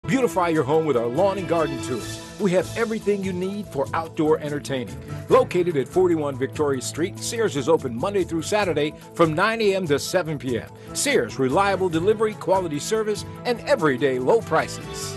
Beautify your home with our lawn and garden tools. We have everything you need for outdoor entertaining. Located at 41 Victoria Street, Sears is open Monday through Saturday from 9 a.m. to 7 p.m. Sears, reliable delivery, quality service, and everyday low prices.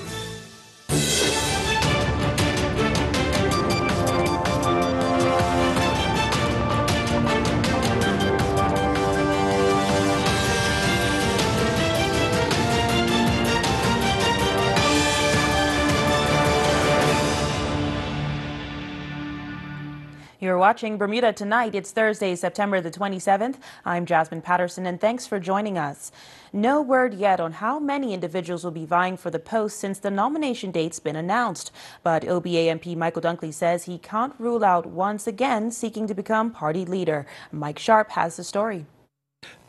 You're watching Bermuda Tonight. It's Thursday, September the 27th. I'm Jasmine Patterson, and thanks for joining us. No word yet on how many individuals will be vying for the post since the nomination date's been announced. But OBA MP Michael Dunkley says he can't rule out once again seeking to become party leader. Mike Sharp has the story.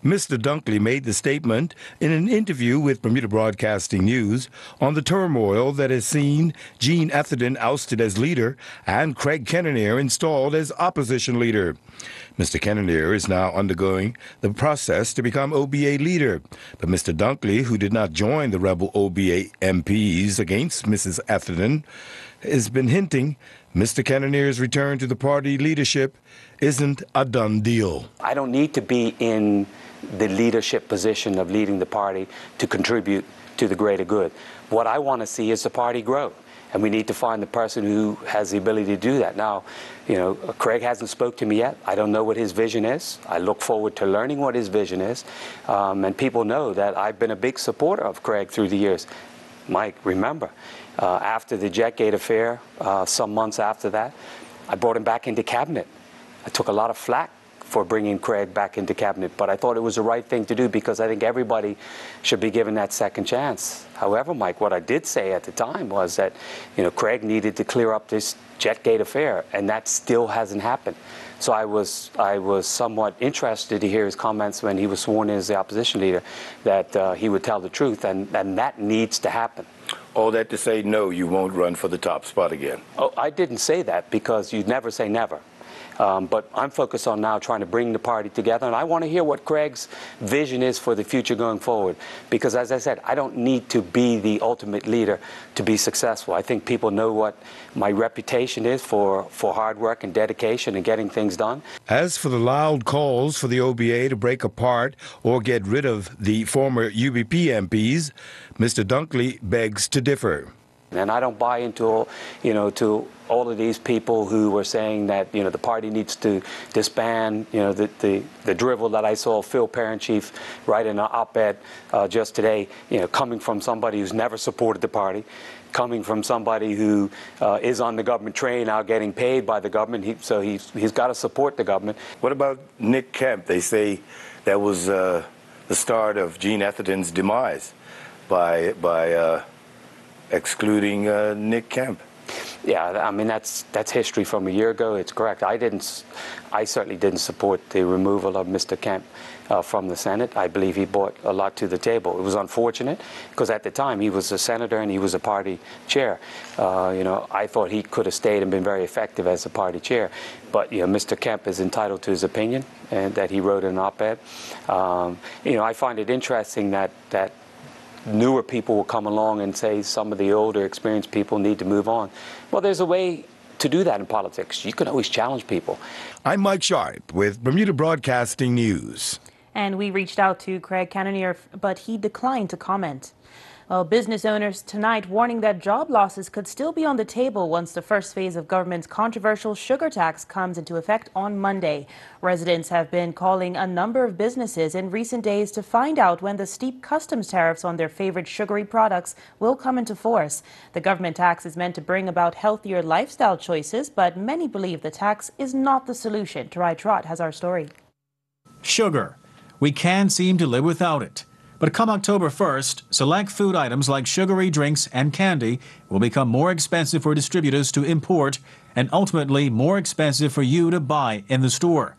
Mr. Dunkley made the statement in an interview with Bermuda Broadcasting News on the turmoil that has seen Gene Atherton ousted as leader and Craig Kenneneer installed as opposition leader. Mr. Kenneneer is now undergoing the process to become OBA leader. But Mr. Dunkley, who did not join the rebel OBA MPs against Mrs. Atherton, has been hinting Mr. Kenneneer's return to the party leadership isn't a done deal. I don't need to be in the leadership position of leading the party to contribute to the greater good. What I want to see is the party grow, and we need to find the person who has the ability to do that. Now, you know, Craig hasn't spoke to me yet. I don't know what his vision is. I look forward to learning what his vision is, and people know that I've been a big supporter of Craig through the years. Mike, remember, after the Jetgate affair, some months after that, I brought him back into cabinet. I took a lot of flack for bringing Craig back into cabinet, but I thought it was the right thing to do because I think everybody should be given that second chance. However, Mike, what I did say at the time was that, you know, Craig needed to clear up this Jetgate affair, and that still hasn't happened. So I was somewhat interested to hear his comments when he was sworn in as the opposition leader, that he would tell the truth, and that needs to happen. All that to say, no, you won't run for the top spot again. Oh, I didn't say that because you never say never. But I'm focused on now trying to bring the party together, and I want to hear what Craig's vision is for the future going forward. Because, as I said, I don't need to be the ultimate leader to be successful. I think people know what my reputation is for hard work and dedication and getting things done. As for the loud calls for the OBA to break apart or get rid of the former UBP MPs, Mr. Dunkley begs to differ. And I don't buy into, you know, to all of these people who were saying that, you know, the party needs to disband. You know, the drivel that I saw Phil Parent-Chief write in an op-ed just today, you know, coming from somebody who's never supported the party, coming from somebody who is on the government train now getting paid by the government, so he's got to support the government. What about Nick Kemp? They say that was the start of Gene Atherton's demise by excluding Nick Kemp. Yeah, I mean, that's history from a year ago. It's correct. I certainly didn't support the removal of Mr. Kemp from the Senate. I believe he brought a lot to the table. It was unfortunate because at the time he was a senator and he was a party chair. You know, I thought he could have stayed and been very effective as a party chair. But, you know, Mr. Kemp is entitled to his opinion, and that he wrote in an op-ed. You know, I find it interesting that newer people will come along and say some of the older, experienced people need to move on. Well, there's a way to do that in politics. You can always challenge people. I'm Mike Sharp with Bermuda Broadcasting News. And we reached out to Craig Kenneneer, but he declined to comment. Well, business owners tonight warning that job losses could still be on the table once the first phase of government's controversial sugar tax comes into effect on Monday. Residents have been calling a number of businesses in recent days to find out when the steep customs tariffs on their favorite sugary products will come into force. The government tax is meant to bring about healthier lifestyle choices, but many believe the tax is not the solution. Tarai Trott has our story. Sugar. We can seem to live without it. But come October 1st, select food items like sugary drinks and candy will become more expensive for distributors to import and ultimately more expensive for you to buy in the store.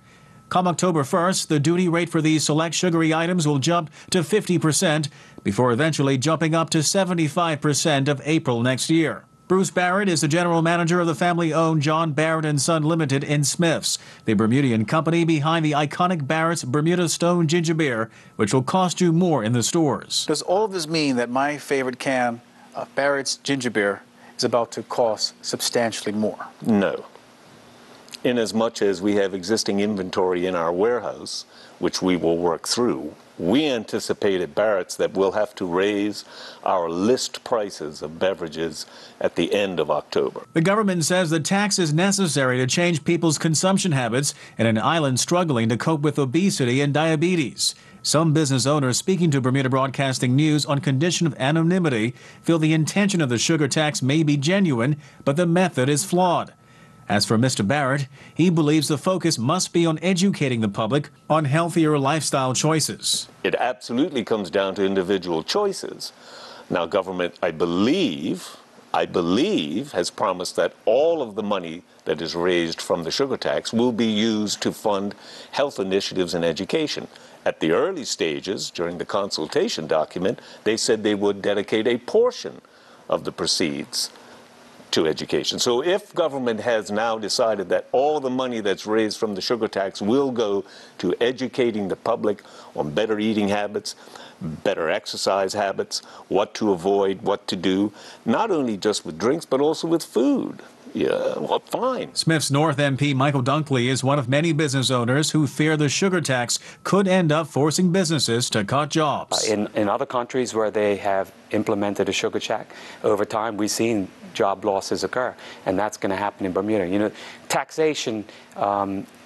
Come October 1st, the duty rate for these select sugary items will jump to 50% before eventually jumping up to 75% of April next year. Bruce Barrett is the general manager of the family-owned John Barrett & Son Limited in Smiths, the Bermudian company behind the iconic Barrett's Bermuda Stone Ginger Beer, which will cost you more in the stores. Does all of this mean that my favorite can Barrett's ginger beer is about to cost substantially more? No. Inasmuch as we have existing inventory in our warehouse, which we will work through, we anticipate at Barrett's that we'll have to raise our list prices of beverages at the end of October. The government says the tax is necessary to change people's consumption habits in an island struggling to cope with obesity and diabetes. Some business owners speaking to Bermuda Broadcasting News on condition of anonymity feel the intention of the sugar tax may be genuine, but the method is flawed. As for Mr. Barrett, he believes the focus must be on educating the public on healthier lifestyle choices. It absolutely comes down to individual choices. Now, government, I believe, has promised that all of the money that is raised from the sugar tax will be used to fund health initiatives and education. At the early stages, during the consultation document, they said they would dedicate a portion of the proceeds to education. So if government has now decided that all the money that's raised from the sugar tax will go to educating the public on better eating habits, better exercise habits, what to avoid, what to do, not only just with drinks, but also with food. Yeah, well, fine. Smith's North MP Michael Dunkley is one of many business owners who fear the sugar tax could end up forcing businesses to cut jobs. In other countries where they have implemented a sugar tax, over time we've seen job losses occur, and that's going to happen in Bermuda. You know, taxation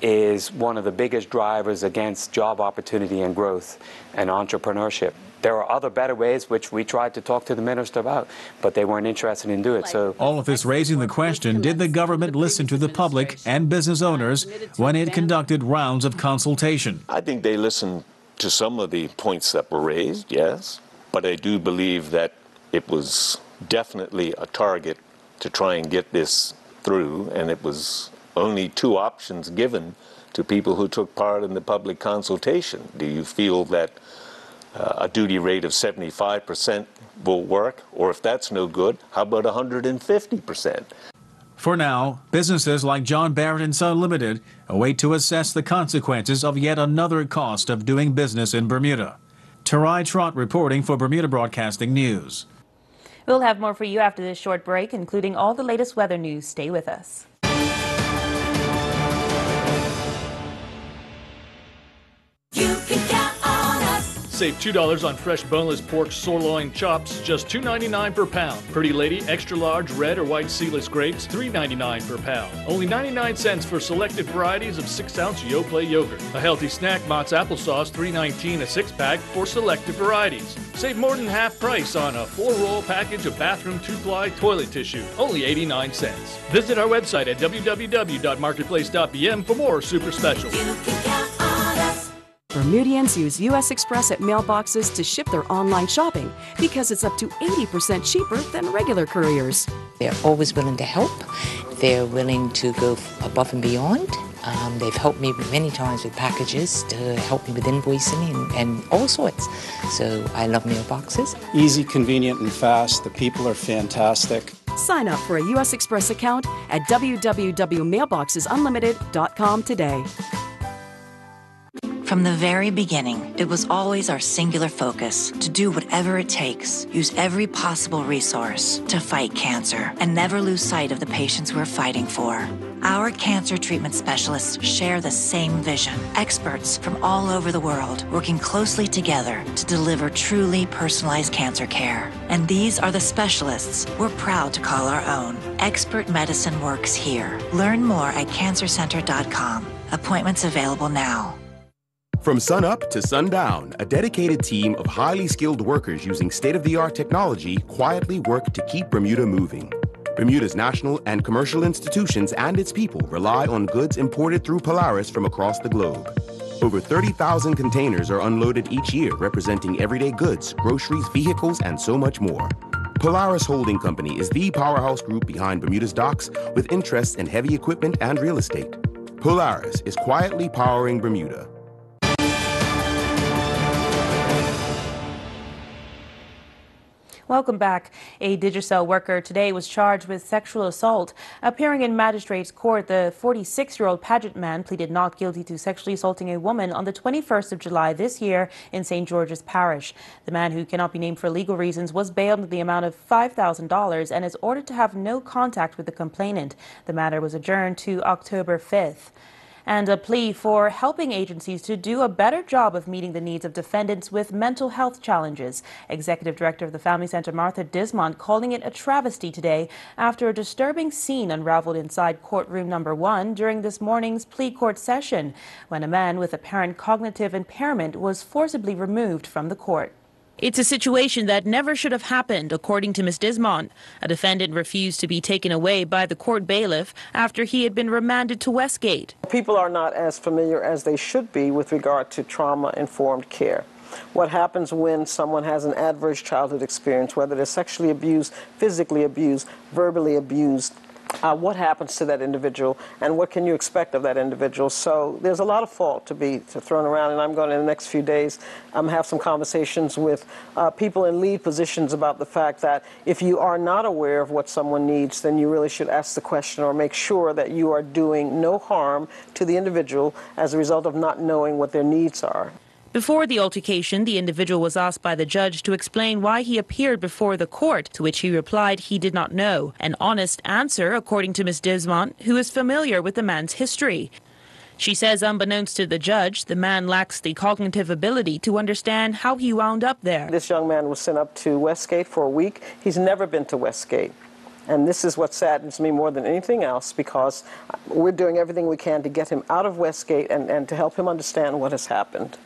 is one of the biggest drivers against job opportunity and growth and entrepreneurship. There are other better ways which we tried to talk to the minister about, but they weren't interested in doing it. So all of this raising the question, did the government listen to the public and business owners when it conducted rounds of consultation? I think they listened to some of the points that were raised, yes, but I do believe that it was definitely a target to try and get this through, and it was only two options given to people who took part in the public consultation. Do you feel that a duty rate of 75% will work, or if that's no good, how about 150%? For now, businesses like John Barrett & Son Limited await to assess the consequences of yet another cost of doing business in Bermuda. Tarai Trott reporting for Bermuda Broadcasting News. We'll have more for you after this short break, including all the latest weather news. Stay with us. You can count on us. Save $2 on fresh boneless pork sirloin chops, just $2.99 per pound. Pretty Lady extra large red or white seedless grapes, $3.99 per pound. Only 99 cents for selected varieties of 6-ounce Yoplait yogurt. A healthy snack, Mott's applesauce, $3.19 a 6-pack for selected varieties. Save more than half price on a 4-roll package of bathroom 2-ply toilet tissue, only 89 cents. Visit our website at www.marketplace.bm for more super specials. You can count on us. Bermudians use U.S. Express at mailboxes to ship their online shopping because it's up to 80% cheaper than regular couriers. They're always willing to help. They're willing to go above and beyond. They've helped me many times with packages, to help me with invoicing and all sorts. So I love mailboxes. Easy, convenient, and fast. The people are fantastic. Sign up for a U.S. Express account at www.mailboxesunlimited.com today. From the very beginning, it was always our singular focus to do whatever it takes, use every possible resource to fight cancer, and never lose sight of the patients we're fighting for. Our cancer treatment specialists share the same vision. Experts from all over the world working closely together to deliver truly personalized cancer care. And these are the specialists we're proud to call our own. Expert medicine works here. Learn more at cancercenter.com. Appointments available now. From sunup to sundown, a dedicated team of highly skilled workers using state-of-the-art technology quietly work to keep Bermuda moving. Bermuda's national and commercial institutions and its people rely on goods imported through Polaris from across the globe. Over 30,000 containers are unloaded each year, representing everyday goods, groceries, vehicles, and so much more. Polaris Holding Company is the powerhouse group behind Bermuda's docks, with interests in heavy equipment and real estate. Polaris is quietly powering Bermuda. Welcome back. A Digicel worker today was charged with sexual assault. Appearing in magistrate's court, the 46-year-old pageant man pleaded not guilty to sexually assaulting a woman on the 21st of July this year in St. George's Parish. The man, who cannot be named for legal reasons, was bailed in the amount of $5,000 and is ordered to have no contact with the complainant. The matter was adjourned to October 5th. And a plea for helping agencies to do a better job of meeting the needs of defendants with mental health challenges. Executive Director of the Family Center, Martha Dismont, calling it a travesty today after a disturbing scene unraveled inside Courtroom number 1 during this morning's plea court session, when a man with apparent cognitive impairment was forcibly removed from the court. It's a situation that never should have happened, according to Ms. Dismont. A defendant refused to be taken away by the court bailiff after he had been remanded to Westgate. People are not as familiar as they should be with regard to trauma-informed care. What happens when someone has an adverse childhood experience, whether they're sexually abused, physically abused, verbally abused, what happens to that individual and what can you expect of that individual? So there's a lot of fault to be thrown around, and I'm going to, in the next few days, have some conversations with people in lead positions about the fact that if you are not aware of what someone needs, then you really should ask the question or make sure that you are doing no harm to the individual as a result of not knowing what their needs are. Before the altercation, the individual was asked by the judge to explain why he appeared before the court, to which he replied he did not know. An honest answer, according to Ms. Dismont, who is familiar with the man's history. She says, unbeknownst to the judge, the man lacks the cognitive ability to understand how he wound up there. This young man was sent up to Westgate for a week. He's never been to Westgate. And this is what saddens me more than anything else, because we're doing everything we can to get him out of Westgate and to help him understand what has happened.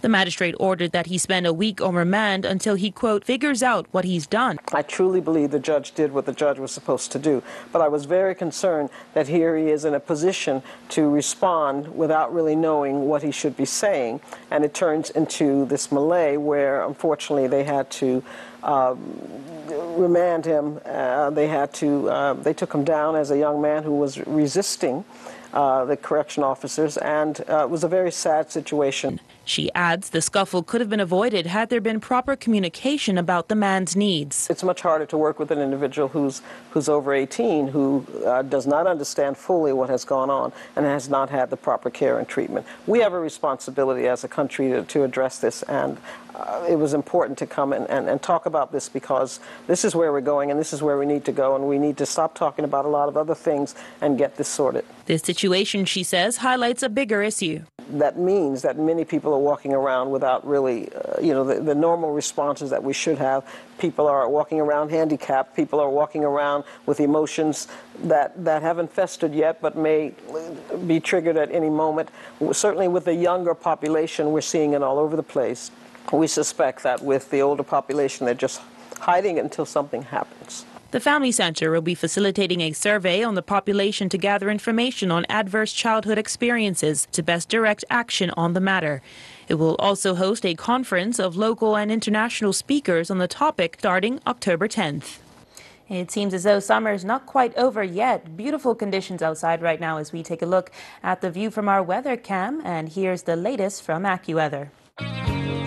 The magistrate ordered that he spend a week on remand until he, quote, figures out what he's done. I truly believe the judge did what the judge was supposed to do, but I was very concerned that here he is in a position to respond without really knowing what he should be saying, and it turns into this melee where, unfortunately, they had to remand him. They took him down as a young man who was resisting the correction officers, and it was a very sad situation. She adds the scuffle could have been avoided had there been proper communication about the man's needs. It's much harder to work with an individual who's over 18, who does not understand fully what has gone on and has not had the proper care and treatment. We have a responsibility as a country to address this, and it was important to come and talk about this, because this is where we're going and this is where we need to go, and we need to stop talking about a lot of other things and get this sorted. This situation, she says, highlights a bigger issue. That means that many people are walking around without really, the normal responses that we should have. People are walking around handicapped. People are walking around with emotions that haven't festered yet but may be triggered at any moment. Certainly with the younger population, we're seeing it all over the place. We suspect that with the older population, they're just hiding it until something happens. The Family Center will be facilitating a survey on the population to gather information on adverse childhood experiences to best direct action on the matter. It will also host a conference of local and international speakers on the topic starting October 10th. It seems as though summer is not quite over yet. Beautiful conditions outside right now as we take a look at the view from our weather cam, and here's the latest from AccuWeather.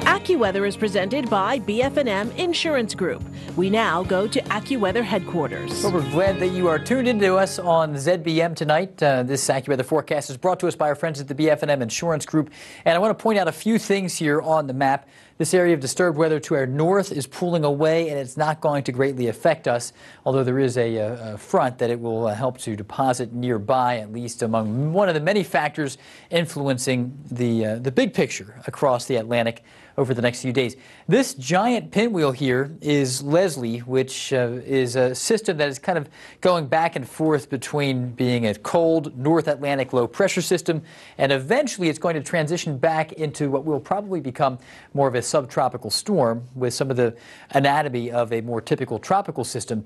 AccuWeather is presented by BF&M Insurance Group. We now go to AccuWeather headquarters. Well, we're glad that you are tuned into us on ZBM tonight. This AccuWeather forecast is brought to us by our friends at the BF&M Insurance Group. And I want to point out a few things here on the map. This area of disturbed weather to our north is pulling away, and it's not going to greatly affect us, although there is a front that it will help to deposit nearby, at least among one of the many factors influencing the big picture across the Atlantic over the next few days. This giant pinwheel here is Leslie, which is a system that is kind of going back and forth between being a cold North Atlantic low pressure system, and eventually it's going to transition back into what will probably become more of a subtropical storm with some of the anatomy of a more typical tropical system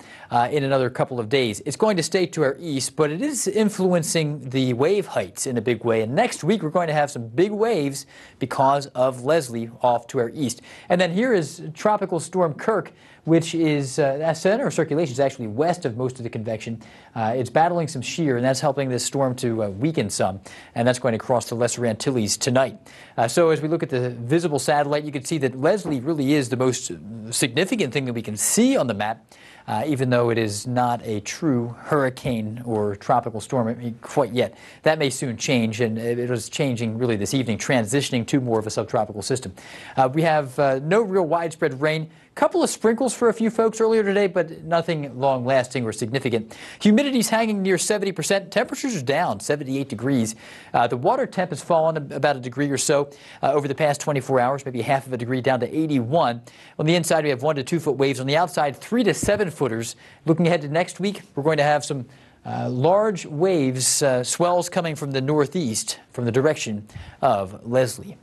in another couple of days. It's going to stay to our east, but it is influencing the wave heights in a big way. And next week we're going to have some big waves because of Leslie off off to our east. And then here is Tropical Storm Kirk, which is center of circulation is actually west of most of the convection. It's battling some shear, and that's helping this storm to weaken some, and that's going to cross the Lesser Antilles tonight. So as we look at the visible satellite, you can see that Leslie really is the most significant thing that we can see on the map. Even though it is not a true hurricane or tropical storm quite yet. That may soon change, and it was changing really this evening, transitioning to more of a subtropical system. We have no real widespread rain. Couple of sprinkles for a few folks earlier today, but nothing long-lasting or significant. Humidity's hanging near 70%. Temperatures are down 78 degrees. The water temp has fallen about a degree or so over the past 24 hours, maybe half of a degree down to 81. On the inside, we have 1 to 2 foot waves. On the outside, 3 to 7 footers. Looking ahead to next week, we're going to have some large waves, swells coming from the northeast, from the direction of Leslie.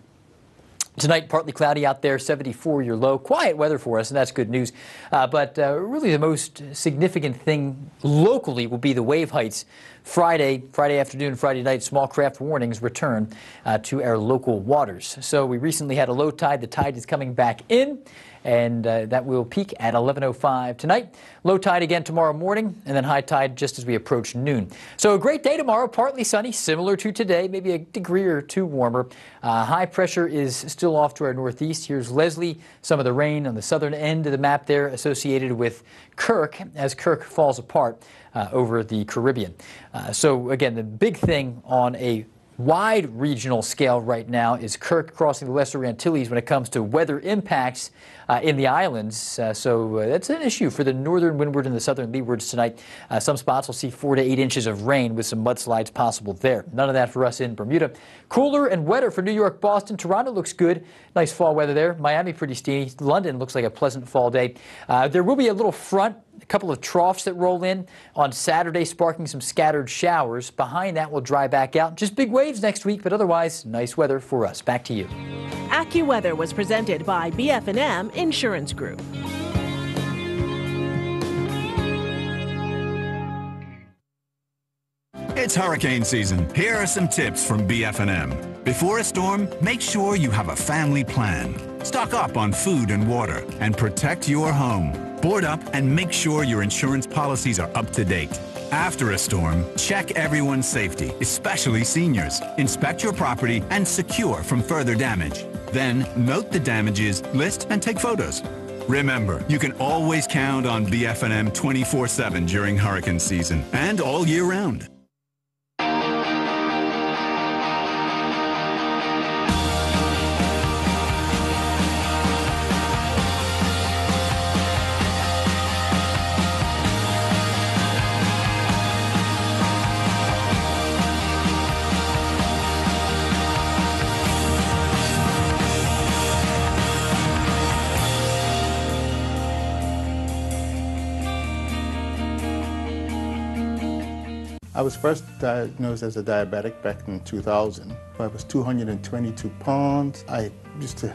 Tonight, partly cloudy out there, 74 your low. Quiet weather for us, and that's good news. But really the most significant thing locally will be the wave heights. Friday afternoon, Friday night, small craft warnings return to our local waters. So we recently had a low tide. The tide is coming back in, and that will peak at 11:05 tonight. Low tide again tomorrow morning, and then high tide just as we approach noon. So a great day tomorrow, partly sunny, similar to today, maybe a degree or two warmer. High pressure is still off to our northeast. Here's Leslie, some of the rain on the southern end of the map there associated with Kirk as Kirk falls apart over the Caribbean. So again, the big thing on a wide regional scale right now is Kirk crossing the Lesser Antilles when it comes to weather impacts in the islands. So that's an issue for the northern windward and the southern leewards tonight. Some spots will see 4 to 8 inches of rain with some mudslides possible there. None of that for us in Bermuda. Cooler and wetter for New York, Boston. Toronto looks good. Nice fall weather there. Miami pretty steamy. London looks like a pleasant fall day. There will be a little front, a couple of troughs that roll in on Saturday, sparking some scattered showers. Behind that will dry back out. Just big waves next week, but otherwise nice weather for us. Back to you. AccuWeather was presented by BF&M Insurance Group. It's hurricane season. Here are some tips from BF&M. Before a storm, make sure you have a family plan. Stock up on food and water and protect your home. Board up and make sure your insurance policies are up to date. After a storm, check everyone's safety, especially seniors. Inspect your property and secure from further damage. Then note the damages, list, and take photos. Remember, you can always count on BF&M 24/7 during hurricane season and all year round. I was first diagnosed as a diabetic back in 2000. I was 222 pounds. I used to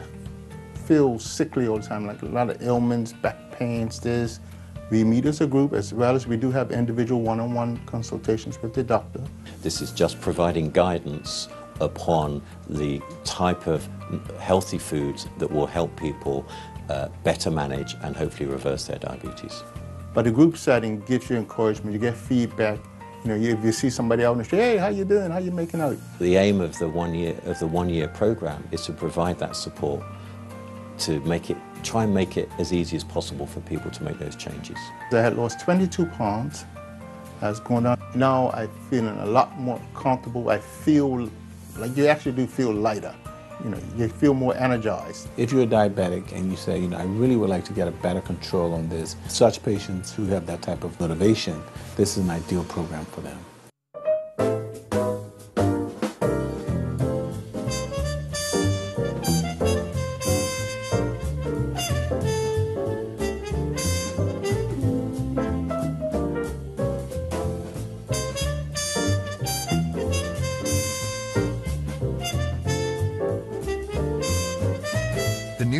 feel sickly all the time, like a lot of ailments, back pains, this. We meet as a group, as well as we do have individual one-on-one consultations with the doctor. This is just providing guidance upon the type of healthy foods that will help people better manage and hopefully reverse their diabetes. But the group setting gives you encouragement, you get feedback. You know, if you see somebody out in the street, hey, how you doing? How you making out? The aim of the one year program is to provide that support to try and make it as easy as possible for people to make those changes. I had lost 22 pounds. I was going down. Now I'm feeling a lot more comfortable. I feel like you actually do feel lighter. You know, you feel more energized. If you're a diabetic and you say, you know, I really would like to get a better control on this, such patients who have that type of motivation, this is an ideal program for them.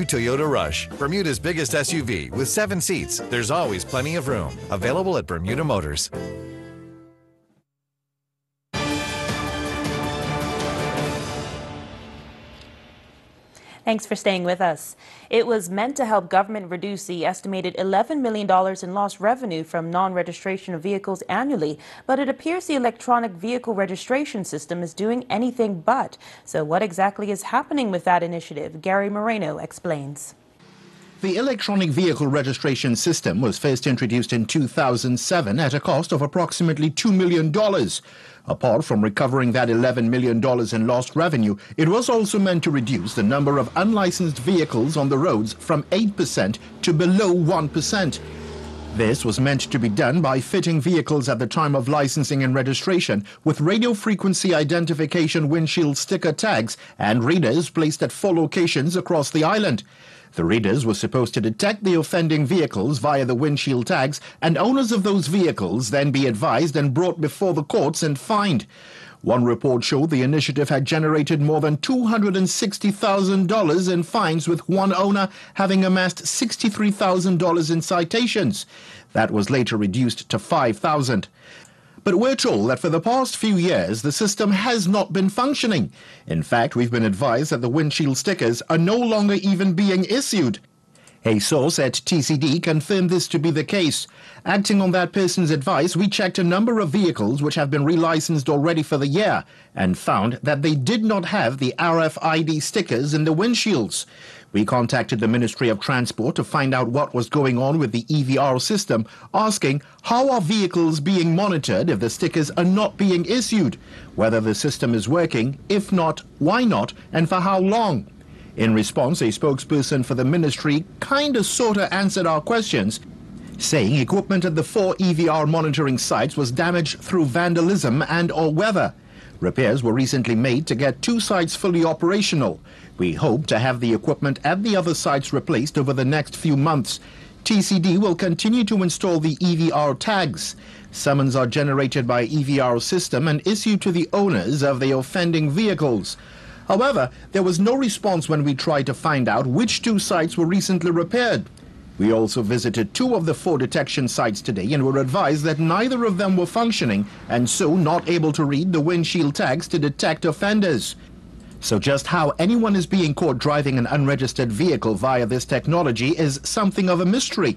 Toyota Rush, Bermuda's biggest SUV with 7 seats. There's always plenty of room. Available at Bermuda Motors. Thanks for staying with us. It was meant to help government reduce the estimated $11 million in lost revenue from non-registration of vehicles annually, but it appears the electronic vehicle registration system is doing anything but. So what exactly is happening with that initiative? Gary Moreno explains. The electronic vehicle registration system was first introduced in 2007 at a cost of approximately $2 million. Apart from recovering that $11 million in lost revenue, it was also meant to reduce the number of unlicensed vehicles on the roads from 8% to below 1%. This was meant to be done by fitting vehicles at the time of licensing and registration with radio frequency identification windshield sticker tags and readers placed at 4 locations across the island. The readers were supposed to detect the offending vehicles via the windshield tags, and owners of those vehicles then be advised and brought before the courts and fined. One report showed the initiative had generated more than $260,000 in fines, with one owner having amassed $63,000 in citations. That was later reduced to $5,000. But we're told that for the past few years, the system has not been functioning. In fact, we've been advised that the windshield stickers are no longer even being issued. A source at TCD confirmed this to be the case. Acting on that person's advice, we checked a number of vehicles which have been relicensed already for the year and found that they did not have the RFID stickers in the windshields. We contacted the Ministry of Transport to find out what was going on with the EVR system, asking how are vehicles being monitored if the stickers are not being issued, whether the system is working, if not, why not, and for how long. In response, a spokesperson for the ministry sorta answered our questions, saying equipment at the 4 EVR monitoring sites was damaged through vandalism and or weather. Repairs were recently made to get 2 sites fully operational. We hope to have the equipment at the other sites replaced over the next few months. TCD will continue to install the EVR tags. Summons are generated by EVR system and issued to the owners of the offending vehicles. However, there was no response when we tried to find out which 2 sites were recently repaired. We also visited 2 of the 4 detection sites today and were advised that neither of them were functioning and so not able to read the windshield tags to detect offenders. So just how anyone is being caught driving an unregistered vehicle via this technology is something of a mystery.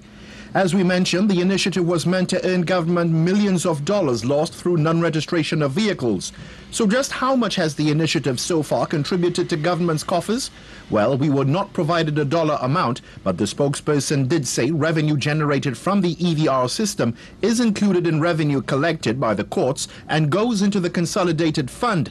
As we mentioned, the initiative was meant to earn government millions of dollars lost through non-registration of vehicles. So just how much has the initiative so far contributed to government's coffers? Well, we were not provided a dollar amount, but the spokesperson did say revenue generated from the EVR system is included in revenue collected by the courts and goes into the consolidated fund.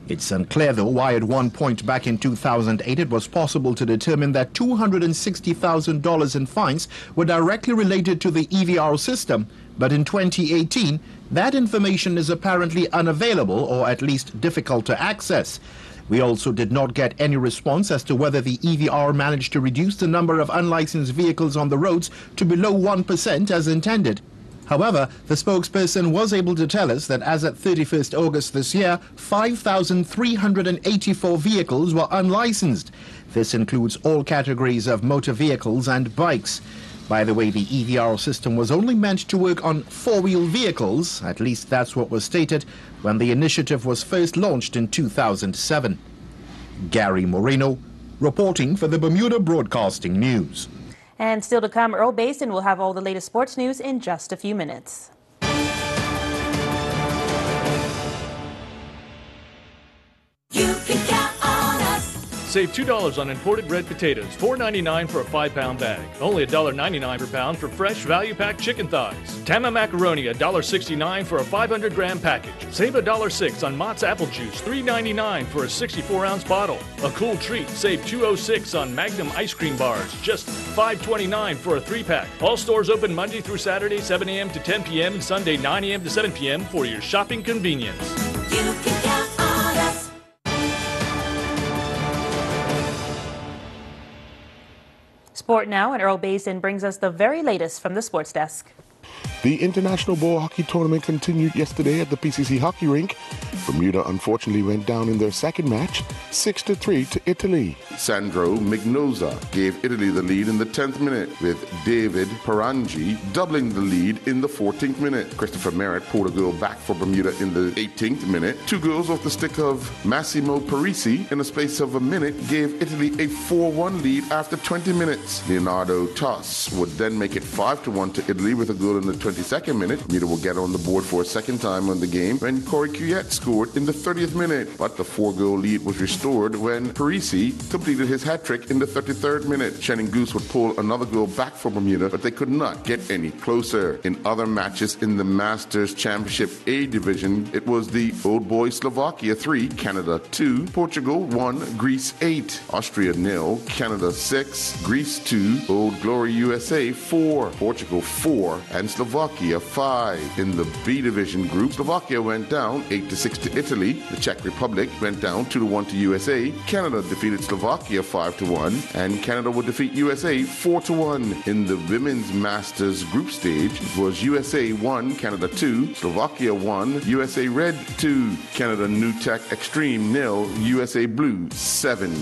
It's unclear, though, why at one point back in 2008 it was possible to determine that $260,000 in fines were directly related to the EVR system, but in 2018 that information is apparently unavailable or at least difficult to access. We also did not get any response as to whether the EVR managed to reduce the number of unlicensed vehicles on the roads to below 1% as intended. However, the spokesperson was able to tell us that as at 31st August this year, 5,384 vehicles were unlicensed. This includes all categories of motor vehicles and bikes. By the way, the EVR system was only meant to work on 4-wheel vehicles, at least that's what was stated, when the initiative was first launched in 2007. Gary Moreno, reporting for the Bermuda Broadcasting News. And still to come, Earl Basin will have all the latest sports news in just a few minutes. You can count on us. Save $2 on imported red potatoes, $4.99 for a 5-pound bag. Only $1.99 per pound for fresh value-packed chicken thighs. Tama macaroni, $1.69 for a 500-gram package. Save $1.06 on Mott's apple juice, $3.99 for a 64-ounce bottle. A cool treat, save $2.06 on Magnum ice cream bars, just $5.29 for a 3-pack. All stores open Monday through Saturday, 7 a.m. to 10 p.m. and Sunday, 9 a.m. to 7 p.m. for your shopping convenience. You can count on us. Sport now, and Earl Basin brings us the very latest from the sports desk. The International Ball Hockey Tournament continued yesterday at the PCC Hockey Rink. Bermuda unfortunately went down in their second match, 6-3 to Italy. Sandro Mignosa gave Italy the lead in the 10th minute, with David Parangi doubling the lead in the 14th minute. Christopher Merritt pulled a goal back for Bermuda in the 18th minute. 2 goals off the stick of Massimo Parisi in a space of a minute gave Italy a 4-1 lead after 20 minutes. Leonardo Toss would then make it 5-1 to Italy with a goal in the 22nd minute. Bermuda will get on the board for a second time on the game when Corey Cuyette scored in the 30th minute, but the 4-goal lead was restored when Parisi completed his hat-trick in the 33rd minute. Shannon Goose would pull another goal back for Bermuda, but they could not get any closer. In other matches in the Masters Championship A division, it was the Old Boys Slovakia 3, Canada 2, Portugal 1, Greece 8, Austria 0, Canada 6, Greece 2, Old Glory USA 4, Portugal 4, and Slovakia 5. In the B division group, Slovakia went down 8-6 to Italy. The Czech Republic went down 2-1 to USA. Canada defeated Slovakia 5-1, and Canada would defeat USA 4-1. In the women's Masters group stage, it was USA 1, Canada 2, Slovakia 1, USA Red 2, Canada New Tech Extreme 0, USA Blue 7.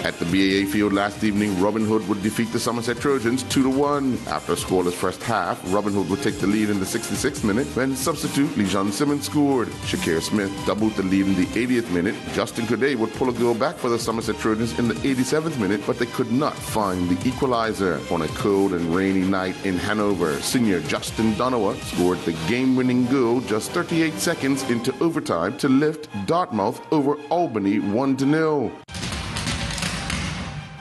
At the BAA field last evening, Robin Hood would defeat the Somerset Trojans 2-1. After a scoreless first half, Robin Hood would take the lead in the 66th minute when substitute Lejean Simmons scored. Shakir Smith doubled the lead in the 80th minute. Justin Coudet would pull a goal back for the Somerset Trojans in the 87th minute, but they could not find the equalizer. On a cold and rainy night in Hanover, senior Justin Donowa scored the game-winning goal just 38 seconds into overtime to lift Dartmouth over Albany 1-0.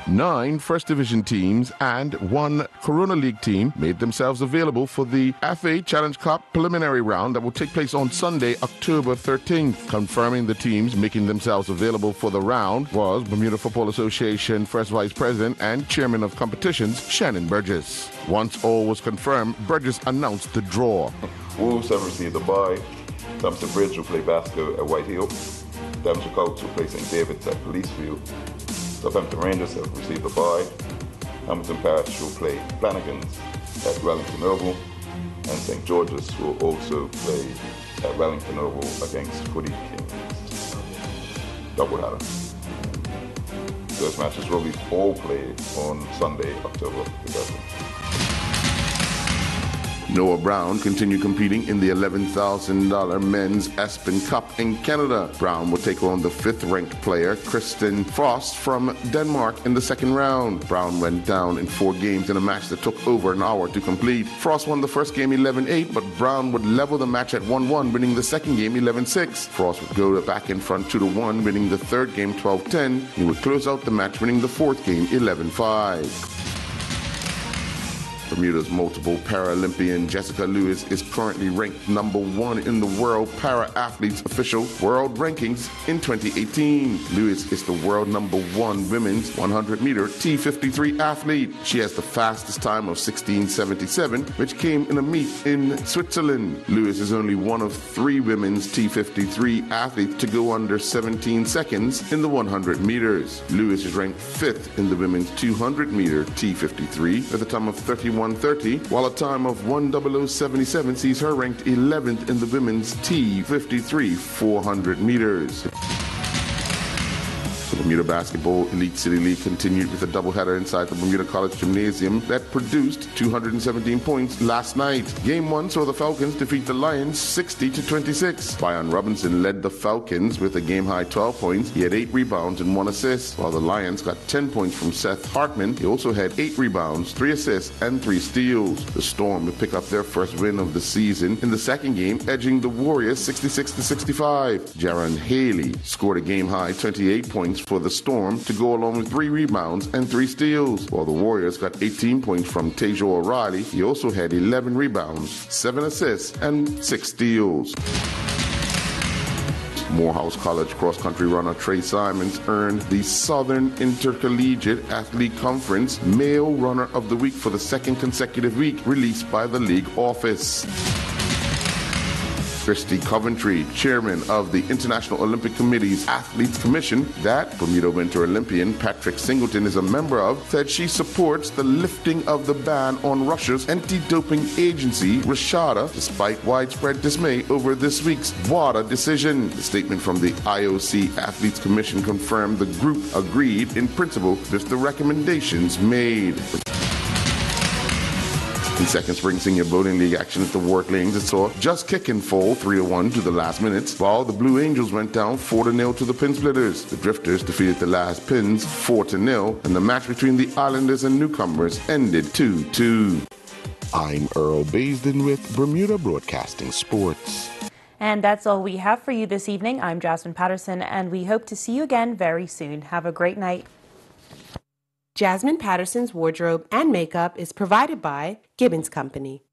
9 First Division teams and 1 Corona League team made themselves available for the FA Challenge Cup preliminary round that will take place on Sunday, October 13th. Confirming the teams making themselves available for the round was Bermuda Football Association First Vice President and Chairman of Competitions, Shannon Burgess. Once all was confirmed, Burgess announced the draw. Wolves have received a bye. Thompson Bridge will play Basco at Whitehill. Devonshire Colts will play St. David's at Policefield. Southampton Rangers have received a bye. Hamilton Parish will play Flanagan's at Wellington Oval, and St. George's will also play at Wellington Oval against Footy Kings. Doubleheader. Those matches will be all played on Sunday, October 11th. Noah Brown continued competing in the $11,000 men's Aspen Cup in Canada. Brown will take on the 5th-ranked player, Kristen Frost from Denmark, in the second round. Brown went down in 4 games in a match that took over an hour to complete. Frost won the first game 11-8, but Brown would level the match at 1-1, winning the second game 11-6. Frost would go back in front 2-1, winning the third game 12-10. He would close out the match, winning the fourth game 11-5. Bermuda's multiple Paralympian Jessica Lewis is currently ranked number 1 in the World Para-Athletes official world rankings in 2018. Lewis is the world number 1 women's 100-meter T53 athlete. She has the fastest time of 16:77, which came in a meet in Switzerland. Lewis is only one of 3 women's T53 athletes to go under 17 seconds in the 100 meters. Lewis is ranked 5th in the women's 200-meter T53 with a time of 31:30, while a time of 1:00:77 sees her ranked 11th in the women's T53 400 meters. The Bermuda Basketball Elite City League continued with a doubleheader inside the Bermuda College Gymnasium that produced 217 points last night. Game 1 saw the Falcons defeat the Lions 60-26. Brian Robinson led the Falcons with a game-high 12 points. He had 8 rebounds and 1 assist, while the Lions got 10 points from Seth Hartman. He also had 8 rebounds, 3 assists, and 3 steals. The Storm would pick up their first win of the season in the second game, edging the Warriors 66-65. Jaron Haley scored a game-high 28 points for the Storm to go along with 3 rebounds and 3 steals, while the Warriors got 18 points from Tajo O'Reilly. He also had 11 rebounds, 7 assists, and 6 steals. Morehouse College cross-country runner Trey Simons earned the Southern Intercollegiate Athlete Conference Male Runner of the Week for the second consecutive week, released by the league office. Christy Coventry, chairman of the International Olympic Committee's Athletes Commission, that Bermuda Winter Olympian Patrick Singleton is a member of, said she supports the lifting of the ban on Russia's anti-doping agency, Rashada, despite widespread dismay over this week's WADA decision. The statement from the IOC Athletes Commission confirmed the group agreed in principle with the recommendations made. In second spring senior bowling league action at the Work Lanes, it saw Just Kickin' fall 3-1 to the last minutes, while the Blue Angels went down 4-0 to the Pin Splitters. The Drifters defeated the last Pins 4-0, and the match between the Islanders and newcomers ended 2-2. I'm Earl Baisden with Bermuda Broadcasting Sports. And that's all we have for you this evening. I'm Jasmine Patterson, and we hope to see you again very soon. Have a great night. Jasmine Patterson's wardrobe and makeup is provided by Gibbons Company.